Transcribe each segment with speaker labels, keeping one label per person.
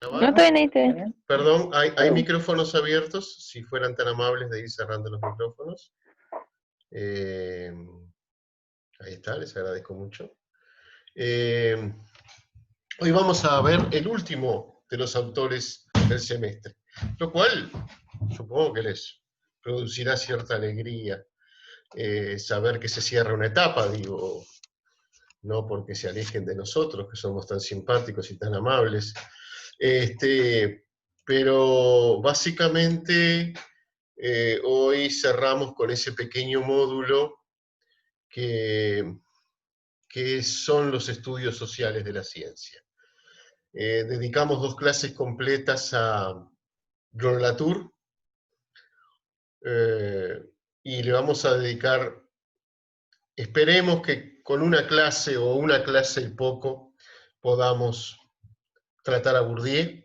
Speaker 1: No estoy en este.
Speaker 2: Perdón, hay micrófonos abiertos, si fueran tan amables de ir cerrando los micrófonos. Eh, ahí está, les agradezco mucho. Eh, hoy vamos a ver el último de los autores del semestre, lo cual supongo que les producirá cierta alegría saber que se cierra una etapa, digo, no porque se alejen de nosotros, que somos tan simpáticos y tan amables, pero básicamente hoy cerramos con ese pequeño módulo que, que son los estudios sociales de la ciencia. Dedicamos 2 clases completas a John Latour, y le vamos a dedicar, esperemos que con una clase o una clase y poco, podamos tratar a Bourdieu,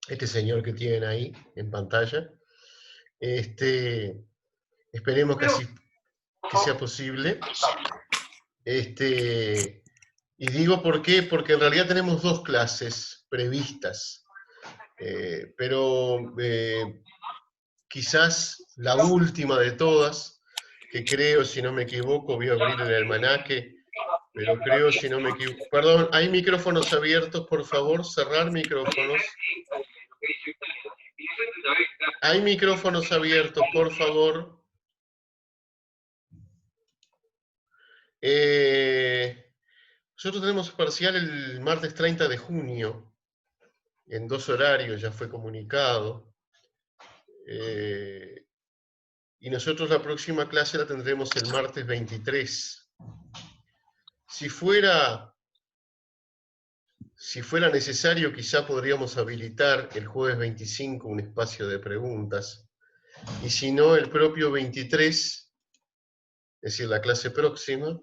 Speaker 2: este señor que tienen ahí en pantalla. Esperemos que así que sea posible. Y digo por qué, porque en realidad tenemos 2 clases previstas, pero quizás la última de todas, que creo, si no me equivoco, voy a abrir el almanaque, pero creo, si no me equivoco, perdón, hay micrófonos abiertos, por favor, cerrar micrófonos. Hay micrófonos abiertos, por favor. Nosotros tenemos parcial el martes 30 de junio, en 2 horarios, ya fue comunicado. Y nosotros la próxima clase la tendremos el martes 23. Si fuera necesario, quizá podríamos habilitar el jueves 25 un espacio de preguntas, y si no, el propio 23, es decir, la clase próxima,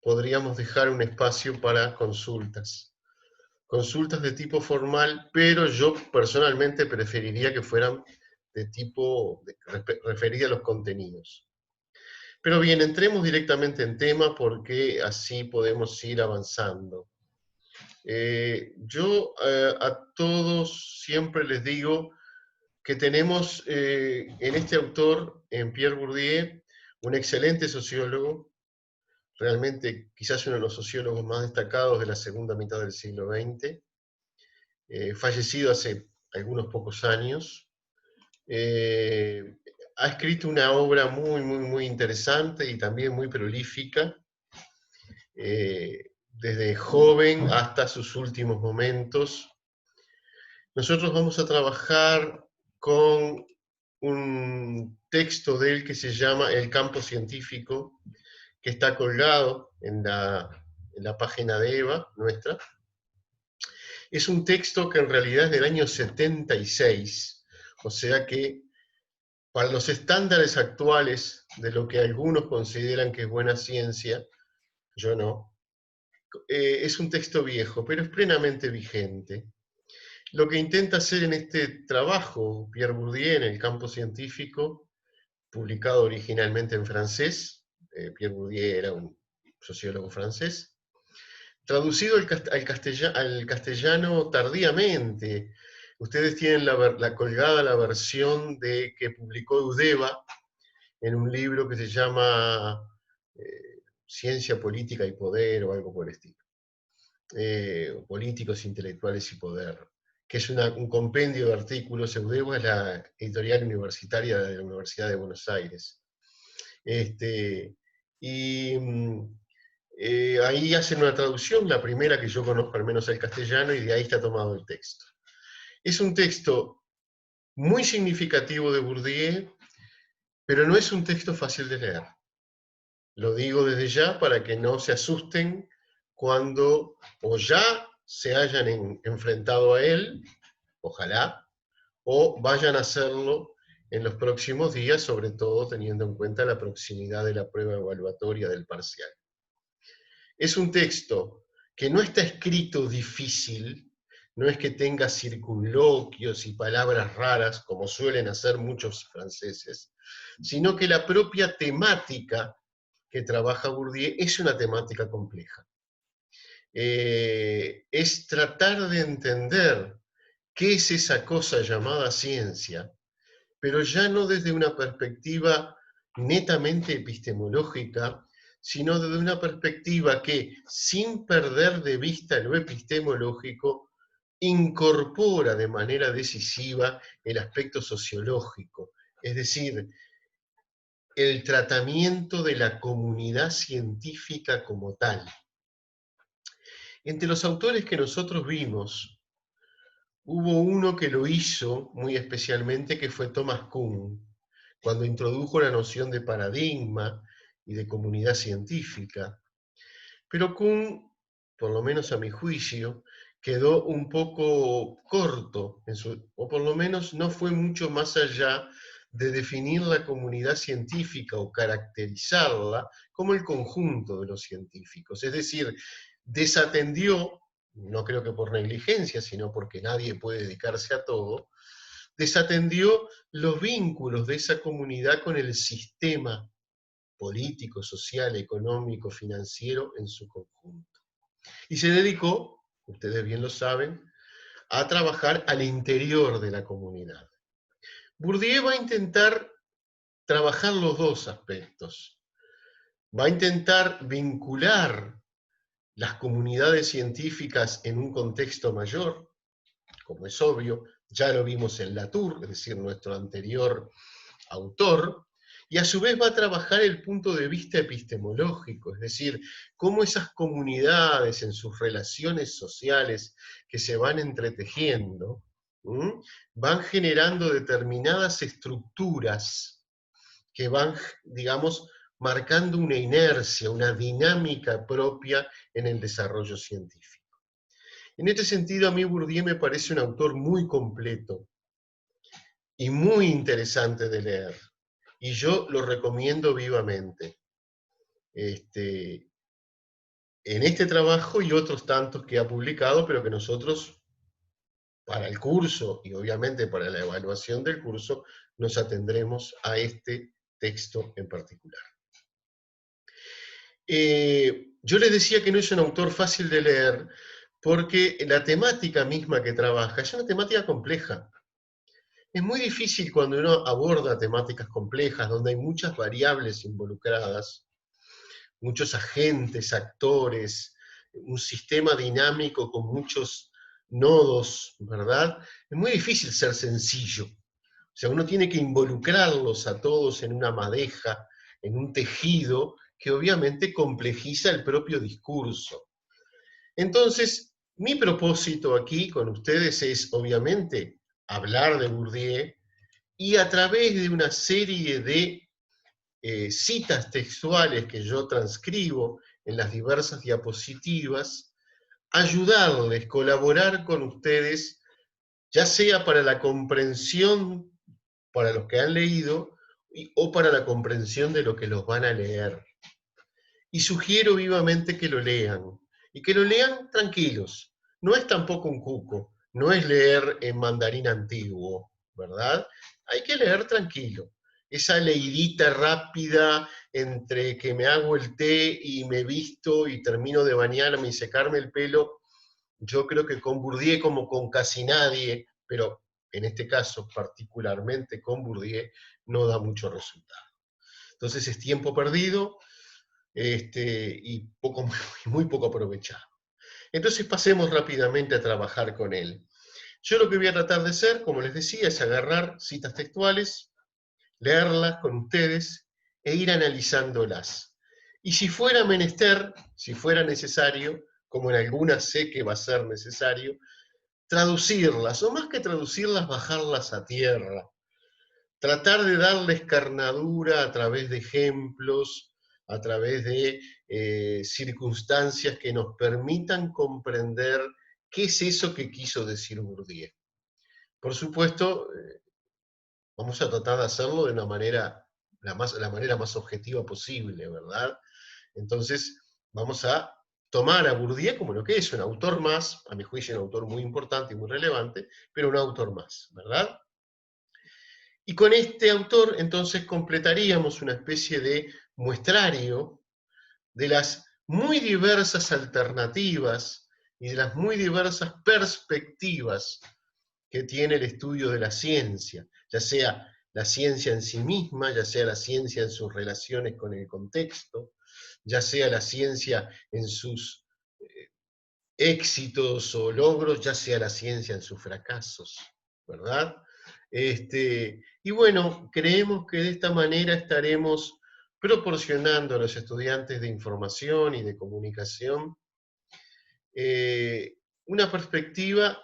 Speaker 2: podríamos dejar un espacio para consultas. Consultas de tipo formal, pero yo personalmente preferiría que fueran de tipo referidas a los contenidos. Pero bien, entremos directamente en tema porque así podemos ir avanzando. Yo a todos siempre les digo que tenemos en este autor, en Pierre Bourdieu, un excelente sociólogo, realmente quizás uno de los sociólogos más destacados de la segunda mitad del siglo XX, fallecido hace algunos pocos años. Ha escrito una obra muy interesante y también muy prolífica, desde joven hasta sus últimos momentos. Nosotros vamos a trabajar con un texto de él que se llama El campo científico, que está colgado en la página de Eva, nuestra. Es un texto que en realidad es del año 76, o sea que para los estándares actuales de lo que algunos consideran que es buena ciencia, yo no, es un texto viejo, pero es plenamente vigente. Lo que intenta hacer en este trabajo Pierre Bourdieu en el campo científico, publicado originalmente en francés, Pierre Bourdieu era un sociólogo francés, traducido al castellano tardíamente. Ustedes tienen colgada la versión que publicó Eudeva en un libro que se llama Ciencia, Política y Poder, o algo por el estilo. Políticos, Intelectuales y Poder, que es un compendio de artículos. Eudeva es la editorial universitaria de la Universidad de Buenos Aires. Y ahí hacen una traducción, la primera que yo conozco al menos al castellano, y de ahí está tomado el texto. Es un texto muy significativo de Bourdieu, pero no es un texto fácil de leer. Lo digo desde ya para que no se asusten cuando o ya se hayan enfrentado a él, ojalá, o vayan a hacerlo en los próximos días, sobre todo teniendo en cuenta la proximidad de la prueba evaluatoria del parcial. Es un texto que no está escrito difícil, no es que tenga circunloquios y palabras raras, como suelen hacer muchos franceses, sino que la propia temática que trabaja Bourdieu es una temática compleja. Es tratar de entender qué es esa cosa llamada ciencia, pero ya no desde una perspectiva netamente epistemológica, sino desde una perspectiva que, sin perder de vista lo epistemológico, incorpora de manera decisiva el aspecto sociológico, es decir, el tratamiento de la comunidad científica como tal. Entre los autores que nosotros vimos, hubo uno que lo hizo muy especialmente, que fue Thomas Kuhn, cuando introdujo la noción de paradigma y de comunidad científica. Pero Kuhn, por lo menos a mi juicio, quedó un poco corto, o por lo menos no fue mucho más allá de definir la comunidad científica o caracterizarla como el conjunto de los científicos. Es decir, desatendió, no creo que por negligencia, sino porque nadie puede dedicarse a todo, desatendió los vínculos de esa comunidad con el sistema político, social, económico, financiero en su conjunto. Y se dedicó, ustedes bien lo saben, a trabajar al interior de la comunidad. Bourdieu va a intentar trabajar los dos aspectos. Va a intentar vincular las comunidades científicas en un contexto mayor, como es obvio, ya lo vimos en Latour, es decir, nuestro anterior autor, y a su vez va a trabajar el punto de vista epistemológico, es decir, cómo esas comunidades en sus relaciones sociales que se van entretejiendo, van generando determinadas estructuras que van, digamos, marcando una inercia, una dinámica propia en el desarrollo científico. En este sentido, a mí Bourdieu me parece un autor muy completo y muy interesante de leer. Y yo lo recomiendo vivamente. En este trabajo y otros tantos que ha publicado, pero que nosotros, para el curso y obviamente para la evaluación del curso, nos atendremos a este texto en particular. Yo les decía que no es un autor fácil de leer, porque la temática misma que trabaja es una temática compleja. Es muy difícil cuando uno aborda temáticas complejas, donde hay muchas variables involucradas, muchos agentes, actores, un sistema dinámico con muchos nodos, ¿verdad? Es muy difícil ser sencillo. O sea, uno tiene que involucrarlos a todos en una madeja, en un tejido que obviamente complejiza el propio discurso. Entonces, mi propósito aquí con ustedes es, obviamente, hablar de Bourdieu y a través de una serie de citas textuales que yo transcribo en las diversas diapositivas, ayudarles, colaborar con ustedes, ya sea para la comprensión, para los que han leído, o para la comprensión de lo que los van a leer. Y sugiero vivamente que lo lean, y que lo lean tranquilos. No es tampoco un cuco, no es leer en mandarín antiguo, ¿verdad? Hay que leer tranquilo. Esa leidita rápida entre que me hago el té y me visto y termino de bañarme y secarme el pelo, yo creo que con Bourdieu, como con casi nadie, pero en este caso particularmente con Bourdieu, no da mucho resultado. Entonces es tiempo perdido, y muy poco aprovechado. Entonces pasemos rápidamente a trabajar con él. Yo lo que voy a tratar de hacer, como les decía, es agarrar citas textuales, leerlas con ustedes e ir analizándolas. Y si fuera menester, si fuera necesario, como en algunas sé que va a ser necesario, traducirlas, o más que traducirlas, bajarlas a tierra. Tratar de darles carnadura a través de ejemplos, a través de circunstancias que nos permitan comprender qué es eso que quiso decir Bourdieu. Por supuesto, vamos a tratar de hacerlo de una manera, la manera más objetiva posible, ¿verdad? Entonces, vamos a tomar a Bourdieu como lo que es, un autor más, a mi juicio un autor muy importante y muy relevante, pero un autor más, ¿verdad? Y con este autor, entonces, completaríamos una especie de muestrario de las muy diversas alternativas y de las muy diversas perspectivas que tiene el estudio de la ciencia, ya sea la ciencia en sí misma, ya sea la ciencia en sus relaciones con el contexto, ya sea la ciencia en sus éxitos o logros, ya sea la ciencia en sus fracasos, ¿verdad? Y bueno, creemos que de esta manera estaremos proporcionando a los estudiantes de información y de comunicación una perspectiva,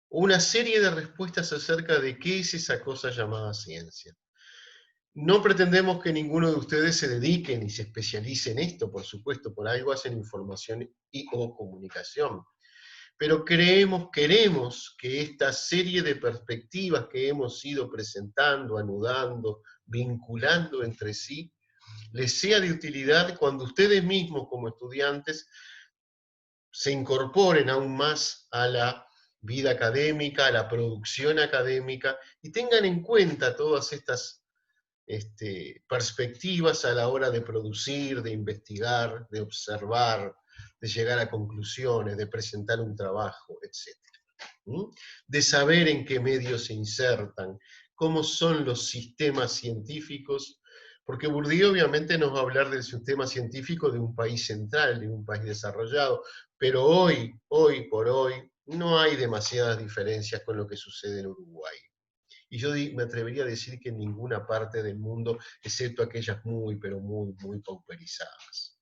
Speaker 2: una serie de respuestas acerca de qué es esa cosa llamada ciencia. No pretendemos que ninguno de ustedes se dedique ni se especialice en esto, por supuesto, por algo hacen información y o comunicación. Pero queremos que esta serie de perspectivas que hemos ido presentando, anudando, vinculando entre sí, les sea de utilidad cuando ustedes mismos como estudiantes se incorporen aún más a la vida académica, a la producción académica, y tengan en cuenta todas estas perspectivas a la hora de producir, de investigar, de observar, de llegar a conclusiones, de presentar un trabajo, etc. De saber en qué medios se insertan, cómo son los sistemas científicos, porque Bourdieu obviamente nos va a hablar del sistema científico de un país central, de un país desarrollado, pero hoy por hoy, no hay demasiadas diferencias con lo que sucede en Uruguay. Y yo me atrevería a decir que en ninguna parte del mundo, excepto aquellas muy, pero muy pauperizadas.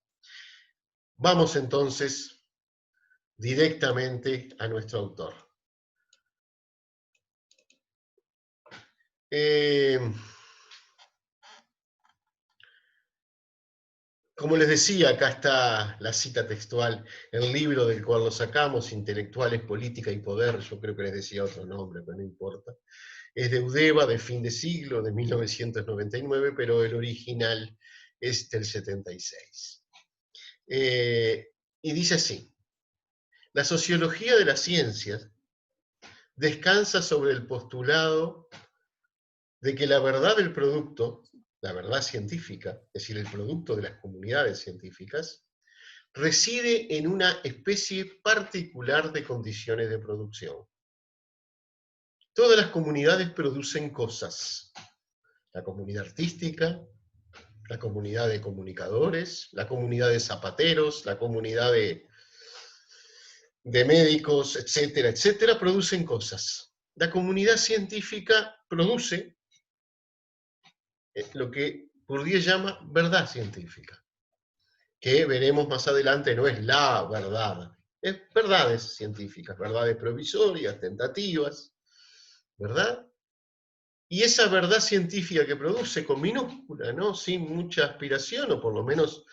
Speaker 2: Vamos entonces directamente a nuestro autor. Como les decía, acá está la cita textual, el libro del cual lo sacamos, Intelectuales, Política y Poder, yo creo que les decía otro nombre, pero no importa. Es de Eudeva, de fin de siglo, de 1999, pero el original es del 76. Y dice así: la sociología de las ciencias descansa sobre el postulado de que la verdad del producto, la verdad científica, es decir, el producto de las comunidades científicas, reside en una especie particular de condiciones de producción. Todas las comunidades producen cosas. La comunidad artística, la comunidad de comunicadores, la comunidad de zapateros, la comunidad de médicos, etcétera, etcétera, producen cosas. La comunidad científica produce lo que Bourdieu llama verdad científica, que veremos más adelante no es la verdad, es verdades científicas, verdades provisorias, tentativas, ¿verdad? Y esa verdad científica que produce con minúscula, ¿no? Sin mucha aspiración, o por lo menos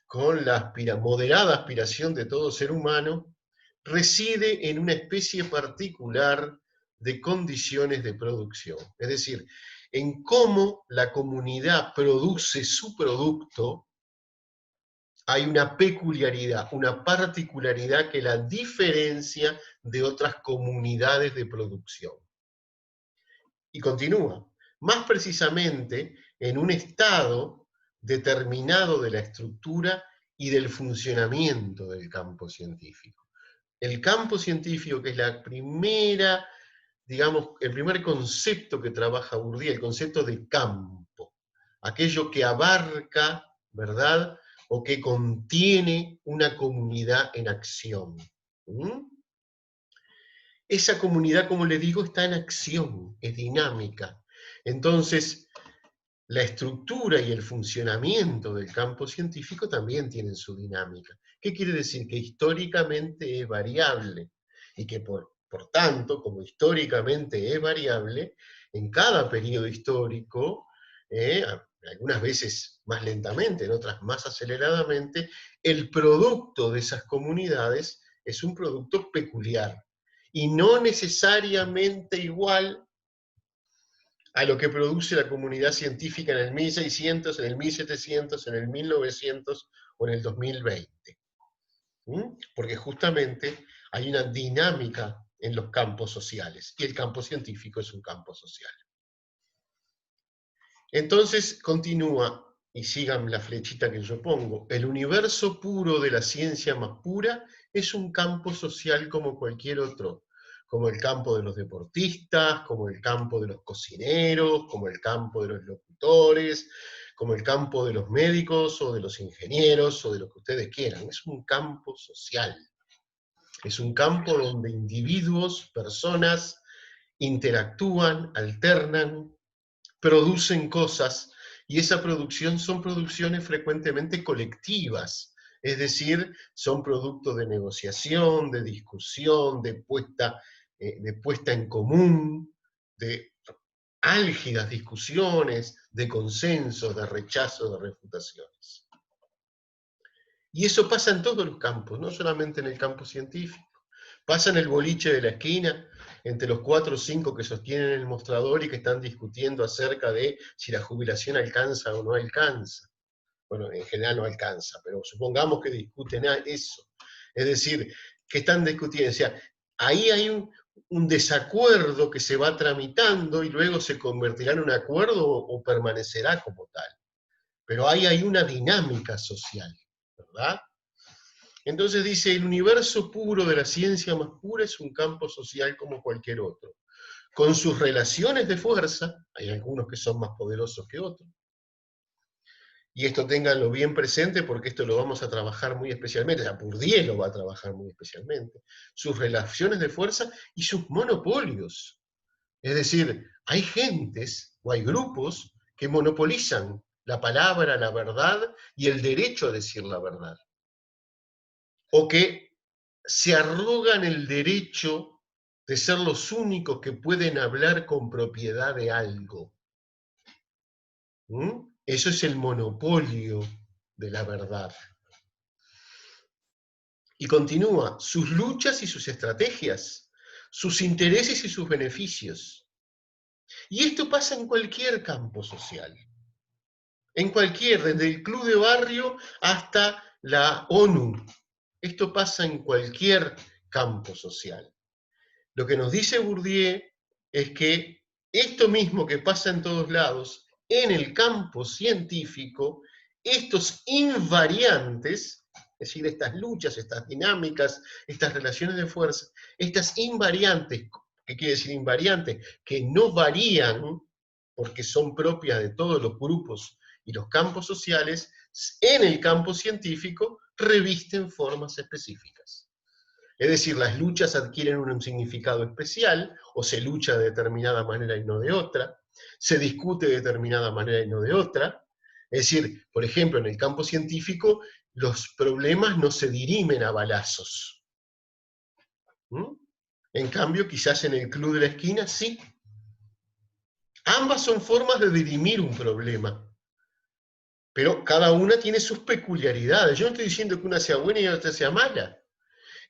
Speaker 2: con la moderada aspiración de todo ser humano, reside en una especie particular de condiciones de producción. Es decir, en cómo la comunidad produce su producto, hay una peculiaridad, una particularidad que la diferencia de otras comunidades de producción. Y continúa, más precisamente en un estado determinado de la estructura y del funcionamiento del campo científico. El campo científico, que es la primera, digamos, el primer concepto que trabaja Bourdieu, el concepto de campo, aquello que abarca, ¿verdad?, o que contiene una comunidad en acción. Esa comunidad, como les digo, está en acción, es dinámica. Entonces, la estructura y el funcionamiento del campo científico también tienen su dinámica. ¿Qué quiere decir? Que históricamente es variable y que por tanto, como históricamente es variable, en cada periodo histórico, algunas veces más lentamente, en otras más aceleradamente, el producto de esas comunidades es un producto peculiar y no necesariamente igual a lo que produce la comunidad científica en el 1600, en el 1700, en el 1900 o en el 2020. Porque justamente hay una dinámica en los campos sociales, y el campo científico es un campo social. Entonces continúa, y sigan la flechita que yo pongo, el universo puro de la ciencia más pura es un campo social como cualquier otro, como el campo de los deportistas, como el campo de los cocineros, como el campo de los locutores, como el campo de los médicos o de los ingenieros o de lo que ustedes quieran. Es un campo social. Es un campo donde individuos, personas, interactúan, alternan, producen cosas, y esa producción son producciones frecuentemente colectivas, es decir, son producto de negociación, de discusión, de puesta en común, de álgidas discusiones, de consensos, de rechazo, de refutaciones. Y eso pasa en todos los campos, no solamente en el campo científico. Pasa en el boliche de la esquina, entre los 4 o 5 que sostienen el mostrador y que están discutiendo acerca de si la jubilación alcanza o no alcanza. Bueno, en general no alcanza, pero supongamos que discuten eso. Es decir, que están discutiendo, o sea, ahí hay un desacuerdo que se va tramitando y luego se convertirá en un acuerdo o permanecerá como tal. Pero ahí hay una dinámica social, ¿verdad? Entonces dice, el universo puro de la ciencia más pura es un campo social como cualquier otro. Con sus relaciones de fuerza, hay algunos que son más poderosos que otros, y esto ténganlo bien presente porque esto lo vamos a trabajar muy especialmente, o sea, Bourdieu lo va a trabajar muy especialmente, sus relaciones de fuerza y sus monopolios. Es decir, hay gentes o hay grupos que monopolizan la palabra, la verdad y el derecho a decir la verdad. O que se arrogan el derecho de ser los únicos que pueden hablar con propiedad de algo. ¿Mm? Eso es el monopolio de la verdad. Y continúa, sus luchas y sus estrategias, sus intereses y sus beneficios. Y esto pasa en cualquier campo social. En cualquier, desde el club de barrio hasta la ONU. Esto pasa en cualquier campo social. Lo que nos dice Bourdieu es que esto mismo que pasa en todos lados, en el campo científico, estos invariantes, es decir, estas luchas, estas dinámicas, estas relaciones de fuerza, estas invariantes, ¿qué quiere decir invariantes? Que no varían porque son propias de todos los grupos y los campos sociales, en el campo científico revisten formas específicas. Es decir, las luchas adquieren un significado especial, o se lucha de determinada manera y no de otra, se discute de determinada manera y no de otra. Es decir, por ejemplo, en el campo científico, los problemas no se dirimen a balazos. ¿Mm? En cambio, quizás en el club de la esquina, sí. Ambas son formas de dirimir un problema, pero cada una tiene sus peculiaridades. Yo no estoy diciendo que una sea buena y otra sea mala.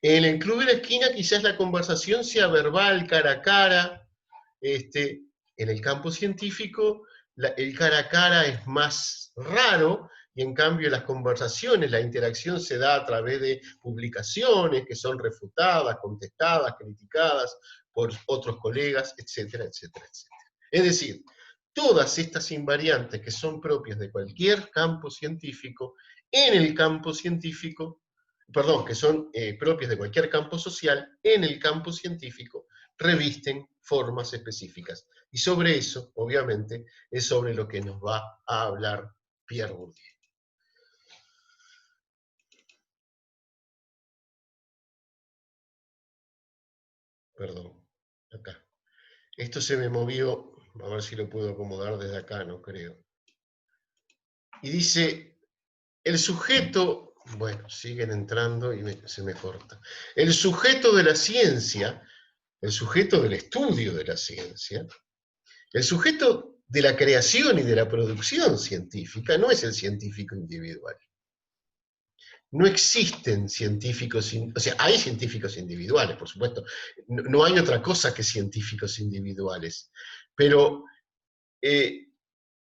Speaker 2: En el club de la esquina quizás la conversación sea verbal, cara a cara. En el campo científico el cara a cara es más raro, y en cambio las conversaciones, la interacción se da a través de publicaciones que son refutadas, contestadas, criticadas por otros colegas, etcétera, etcétera, etcétera. Es decir, todas estas invariantes que son propias de cualquier campo científico, en el campo científico, perdón, que son propias de cualquier campo social, en el campo científico revisten formas específicas. Y sobre eso, obviamente, es sobre lo que nos va a hablar Pierre Bourdieu. Perdón, acá. Esto se me movió, a ver si lo puedo acomodar desde acá, no creo. Y dice, el sujeto, bueno, siguen entrando y se me corta. El sujeto de la ciencia, el sujeto del estudio de la ciencia, el sujeto de la creación y de la producción científica no es el científico individual. No existen científicos, o sea, hay científicos individuales, por supuesto. No hay otra cosa que científicos individuales. Pero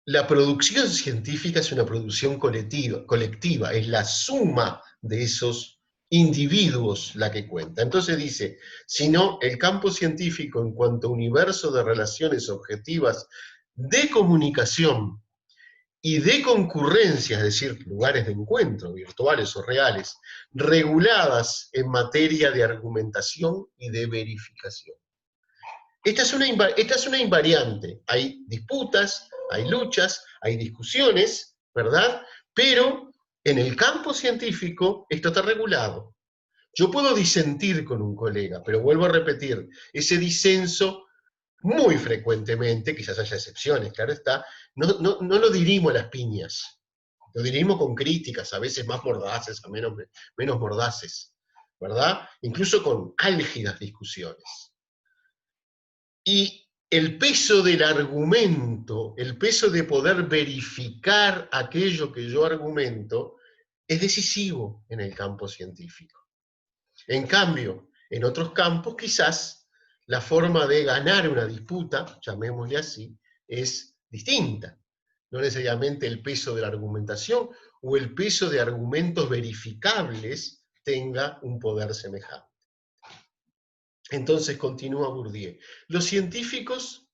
Speaker 2: la producción científica es una producción colectiva, es la suma de esos individuos la que cuenta. Entonces dice, sino el campo científico en cuanto a universo de relaciones objetivas de comunicación y de concurrencia, es decir, lugares de encuentro, virtuales o reales, reguladas en materia de argumentación y de verificación. Esta es una invariante. Hay disputas, hay luchas, hay discusiones, ¿verdad? Pero en el campo científico esto está regulado. Yo puedo disentir con un colega, pero vuelvo a repetir, ese disenso muy frecuentemente, quizás haya excepciones, claro está, no lo dirimo a las piñas, lo dirimo con críticas, a veces más mordaces, a menos mordaces, ¿verdad? Incluso con álgidas discusiones. Y el peso del argumento, el peso de poder verificar aquello que yo argumento, es decisivo en el campo científico. En cambio, en otros campos quizás la forma de ganar una disputa, llamémosle así, es distinta. No necesariamente el peso de la argumentación o el peso de argumentos verificables tenga un poder semejante. Entonces continúa Bourdieu. Los científicos,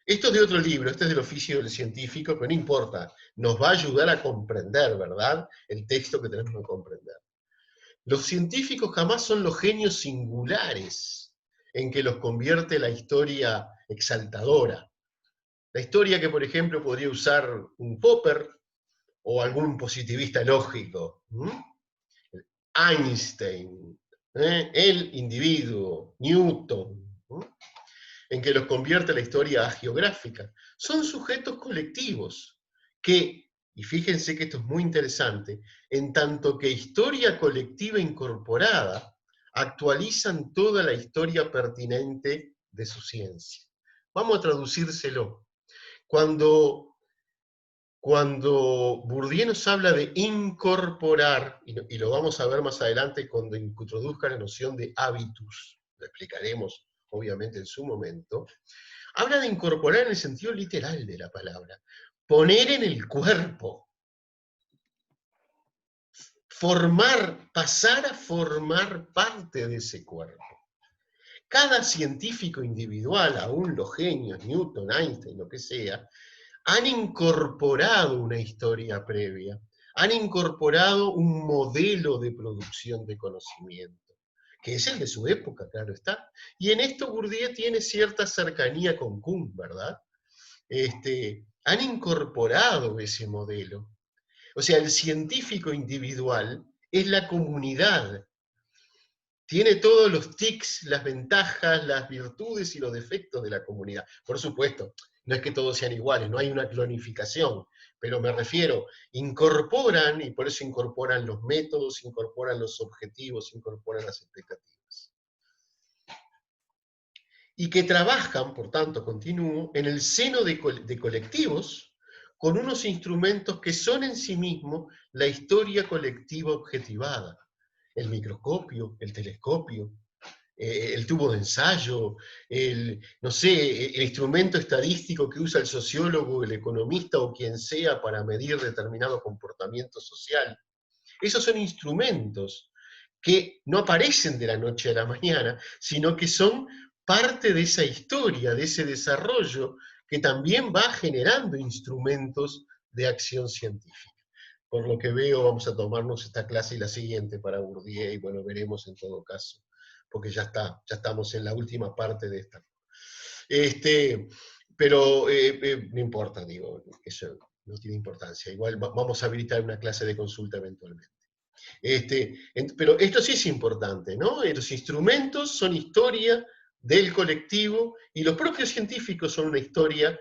Speaker 2: esto es de otro libro, este es del oficio del científico, pero no importa, nos va a ayudar a comprender, ¿verdad?, el texto que tenemos que comprender. Los científicos jamás son los genios singulares en que los convierte la historia exaltadora. La historia que, por ejemplo, podría usar un Popper o algún positivista lógico. Einstein, el individuo, Newton, en que los convierte la historia agiográfica. Son sujetos colectivos que, y fíjense que esto es muy interesante, en tanto que historia colectiva incorporada, actualizan toda la historia pertinente de su ciencia. Vamos a traducírselo. Cuando Bourdieu nos habla de incorporar, y lo vamos a ver más adelante cuando introduzca la noción de habitus, lo explicaremos obviamente en su momento, habla de incorporar en el sentido literal de la palabra, poner en el cuerpo, formar, pasar a formar parte de ese cuerpo. Cada científico individual, aún los genios, Newton, Einstein, lo que sea, han incorporado una historia previa, han incorporado un modelo de producción de conocimiento, que es el de su época, claro está. Y en esto Bourdieu tiene cierta cercanía con Kuhn, ¿verdad? Han incorporado ese modelo. O sea, el científico individual es la comunidad. Tiene todos los tics, las ventajas, las virtudes y los defectos de la comunidad. Por supuesto, no es que todos sean iguales, no hay una clonificación, pero me refiero, incorporan, y por eso incorporan los métodos, incorporan los objetivos, incorporan las expectativas. Y que trabajan, por tanto, continúo, en el seno de colectivos, con unos instrumentos que son en sí mismos la historia colectiva objetivada. El microscopio, el telescopio, el tubo de ensayo, no sé, el instrumento estadístico que usa el sociólogo, el economista o quien sea para medir determinado comportamiento social. Esos son instrumentos que no aparecen de la noche a la mañana, sino que son parte de esa historia, de ese desarrollo, que también va generando instrumentos de acción científica. Por lo que veo, vamos a tomarnos esta clase y la siguiente para Bourdieu, y bueno, veremos en todo caso, porque ya estamos en la última parte de esta. Pero no importa, digo, eso no tiene importancia. Igual vamos a habilitar una clase de consulta eventualmente. Pero esto sí es importante, ¿no? Los instrumentos son historia del colectivo y los propios científicos son una historia,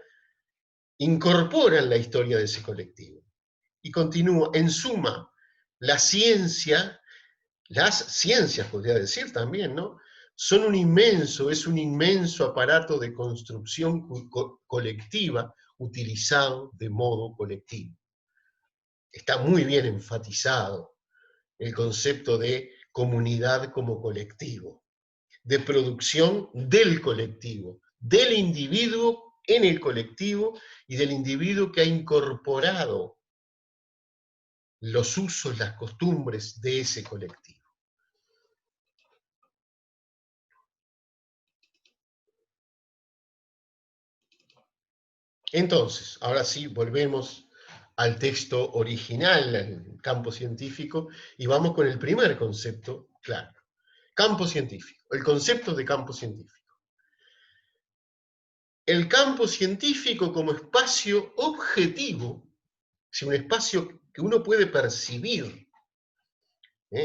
Speaker 2: incorporan la historia de ese colectivo. Y continúa, en suma, la ciencia, las ciencias podría decir también, ¿no?, es un inmenso aparato de construcción colectiva utilizado de modo colectivo. Está muy bien enfatizado el concepto de comunidad como colectivo, de producción del colectivo, del individuo en el colectivo y del individuo que ha incorporado los usos, las costumbres de ese colectivo. Entonces, ahora sí, volvemos al texto original, al campo científico, y vamos con el primer concepto, claro. Campo científico, el concepto de campo científico. El campo científico como espacio objetivo, es un espacio que uno puede percibir,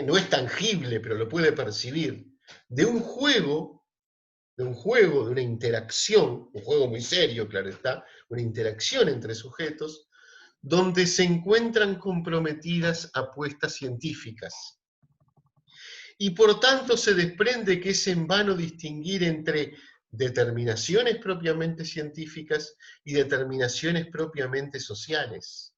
Speaker 2: no es tangible, pero lo puede percibir, de un juego, de una interacción, un juego muy serio, claro está, una interacción entre sujetos, donde se encuentran comprometidas apuestas científicas. Y por tanto se desprende que es en vano distinguir entre determinaciones propiamente científicas y determinaciones propiamente sociales.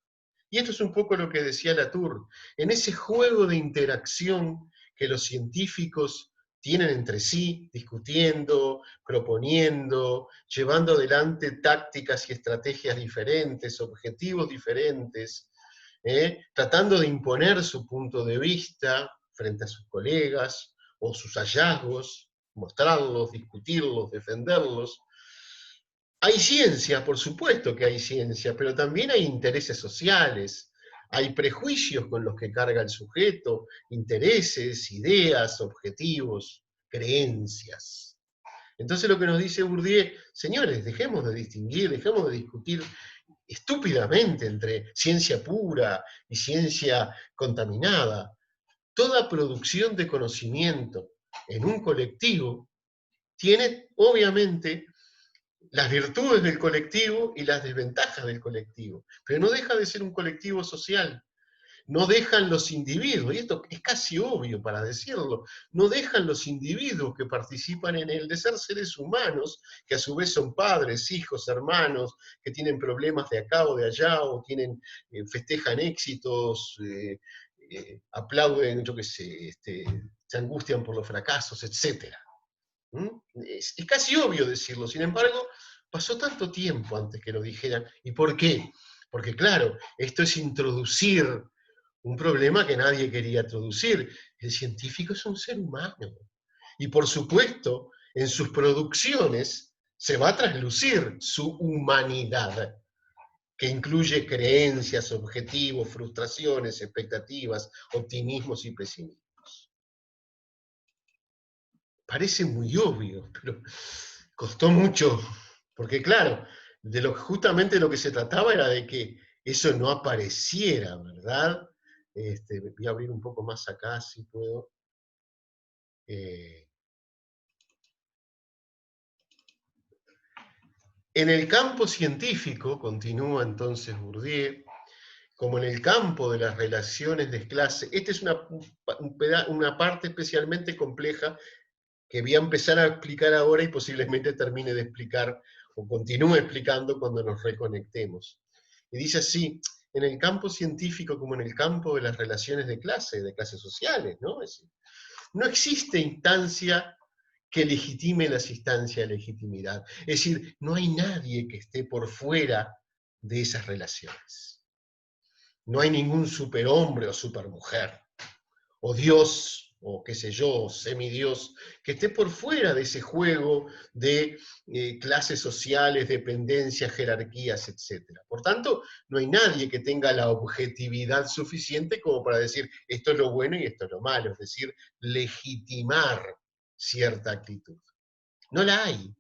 Speaker 2: Y esto es un poco lo que decía Latour. En ese juego de interacción que los científicos tienen entre sí, discutiendo, proponiendo, llevando adelante tácticas y estrategias diferentes, objetivos diferentes, tratando de imponer su punto de vista frente a sus colegas o sus hallazgos, mostrarlos, discutirlos, defenderlos. Hay ciencia, por supuesto que hay ciencia, pero también hay intereses sociales, hay prejuicios con los que carga el sujeto, intereses, ideas, objetivos, creencias. Entonces lo que nos dice Bourdieu, señores, dejemos de distinguir, dejemos de discutir estúpidamente entre ciencia pura y ciencia contaminada. Toda producción de conocimiento en un colectivo tiene, obviamente, las virtudes del colectivo y las desventajas del colectivo, pero no deja de ser un colectivo social. No dejan los individuos, y esto es casi obvio para decirlo, no dejan los individuos que participan en él de ser seres humanos, que a su vez son padres, hijos, hermanos, que tienen problemas de acá o de allá, o tienen, festejan éxitos, aplauden, yo qué sé, se angustian por los fracasos, etc. Es casi obvio decirlo, sin embargo, pasó tanto tiempo antes que lo dijeran. ¿Y por qué? Porque claro, esto es introducir un problema que nadie quería introducir. El científico es un ser humano. Y por supuesto, en sus producciones se va a traslucir su humanidad, que incluye creencias, objetivos, frustraciones, expectativas, optimismos y pesimismos. Parece muy obvio, pero costó mucho, porque claro, justamente lo que se trataba era de que eso no apareciera, ¿verdad? Voy a abrir un poco más acá, si puedo. En el campo científico, continúa entonces Bourdieu, como en el campo de las relaciones de clase, esta es una parte especialmente compleja que voy a empezar a explicar ahora y posiblemente termine de explicar o continúe explicando cuando nos reconectemos. Y dice así, en el campo científico como en el campo de las relaciones de clases sociales, ¿no? Es decir, no existe instancia que legitime las instancias de legitimidad. Es decir, no hay nadie que esté por fuera de esas relaciones. No hay ningún superhombre o supermujer, o Dios, o qué sé yo, semidios, que esté por fuera de ese juego de clases sociales, dependencias, jerarquías, etc. Por tanto, no hay nadie que tenga la objetividad suficiente como para decir esto es lo bueno y esto es lo malo, es decir, legitimar cierta actitud. No la hay.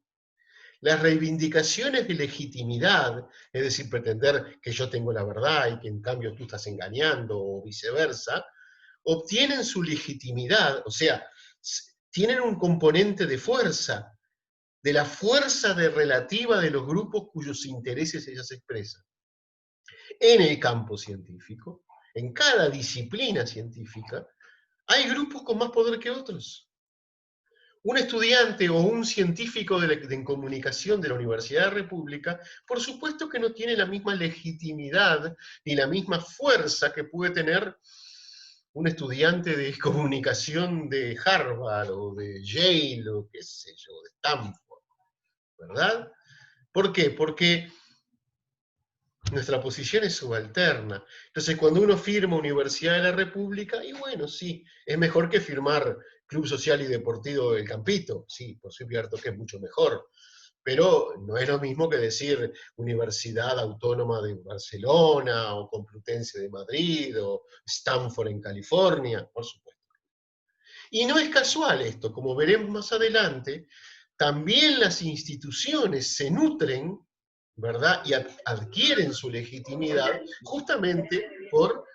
Speaker 2: Las reivindicaciones de legitimidad, es decir, pretender que yo tengo la verdad y que en cambio tú estás engañando o viceversa, obtienen su legitimidad, o sea, tienen un componente de fuerza, de la fuerza relativa de los grupos cuyos intereses ellas expresan. En el campo científico, en cada disciplina científica, hay grupos con más poder que otros. Un estudiante o un científico de comunicación de la Universidad de República, por supuesto que no tiene la misma legitimidad ni la misma fuerza que puede tener un estudiante de comunicación de Harvard o de Yale o qué sé yo, de Stanford, ¿verdad? ¿Por qué? Porque nuestra posición es subalterna. Entonces, cuando uno firma Universidad de la República, y bueno, sí, es mejor que firmar Club Social y Deportivo del Campito, sí, por supuesto que es mucho mejor. pero no es lo mismo que decir Universidad Autónoma de Barcelona, o Complutense de Madrid, o Stanford en California, por supuesto. Y no es casual esto, como veremos más adelante, también las instituciones se nutren, ¿verdad? Y adquieren su legitimidad justamente por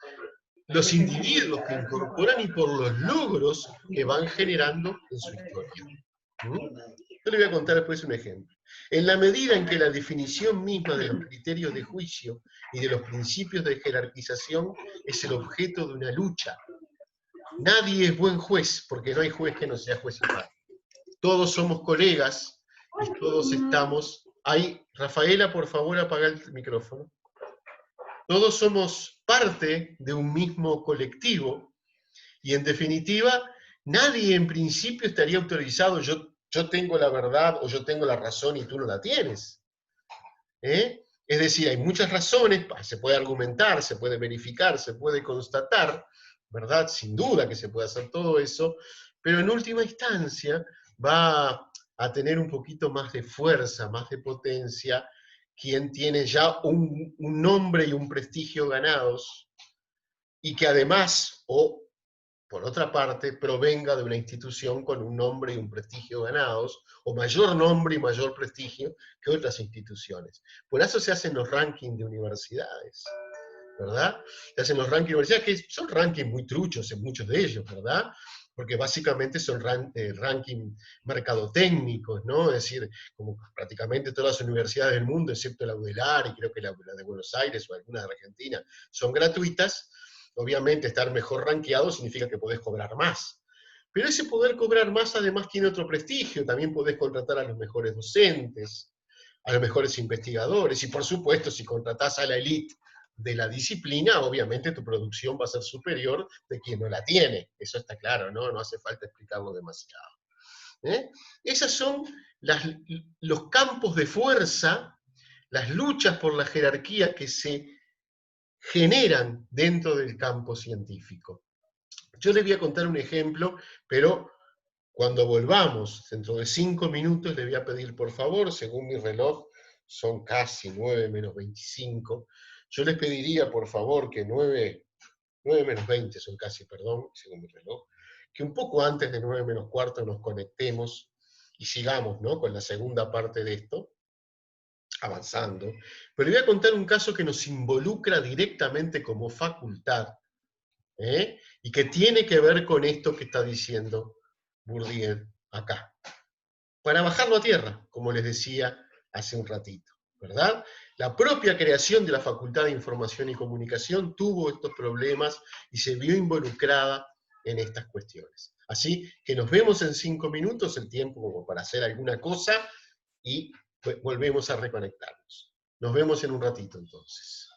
Speaker 2: los individuos que incorporan y por los logros que van generando en su historia. Yo le voy a contar después un ejemplo. En la medida en que la definición misma de los criterios de juicio y de los principios de jerarquización es el objeto de una lucha, nadie es buen juez, porque no hay juez que no sea juez y parte. Todos somos colegas y todos estamos... Ahí, Rafaela, por favor, apaga el micrófono. Todos somos parte de un mismo colectivo y, en definitiva, nadie en principio estaría autorizado, yo tengo la verdad o yo tengo la razón y tú no la tienes. Es decir, hay muchas razones, se puede argumentar, se puede verificar, se puede constatar, ¿verdad? Sin duda que se puede hacer todo eso, pero en última instancia va a tener un poquito más de fuerza, más de potencia, quien tiene ya un nombre y un prestigio ganados, y que además, o por otra parte, provenga de una institución con un nombre y un prestigio ganados, o mayor nombre y mayor prestigio que otras instituciones. Por eso se hacen los rankings de universidades, ¿verdad? Se hacen los rankings de universidades, que son rankings muy truchos en muchos de ellos, ¿verdad? Porque básicamente son rankings mercadotécnicos, ¿no? Es decir, como prácticamente todas las universidades del mundo, excepto la UDELAR y creo que la de Buenos Aires o alguna de Argentina, son gratuitas. Obviamente estar mejor rankeado significa que podés cobrar más. Pero ese poder cobrar más además tiene otro prestigio, también podés contratar a los mejores docentes, a los mejores investigadores, y por supuesto si contratás a la élite de la disciplina, obviamente tu producción va a ser superior de quien no la tiene, eso está claro, ¿no? No hace falta explicarlo demasiado. Esos son los campos de fuerza, las luchas por la jerarquía que se generan dentro del campo científico. Yo les voy a contar un ejemplo, pero cuando volvamos, dentro de 5 minutos, les voy a pedir por favor, según mi reloj, son casi 9 menos 25, yo les pediría por favor que 9 menos 20 son casi, perdón, según mi reloj, que un poco antes de 9 menos cuarto nos conectemos y sigamos, ¿no?, con la segunda parte de esto, avanzando. Pero les voy a contar un caso que nos involucra directamente como facultad, y que tiene que ver con esto que está diciendo Bourdieu acá. Para bajarlo a tierra, como les decía hace un ratito, ¿verdad? La propia creación de la Facultad de Información y Comunicación tuvo estos problemas y se vio involucrada en estas cuestiones. Así que nos vemos en 5 minutos, el tiempo como para hacer alguna cosa, y volvemos a reconectarnos. Nos vemos en un ratito entonces.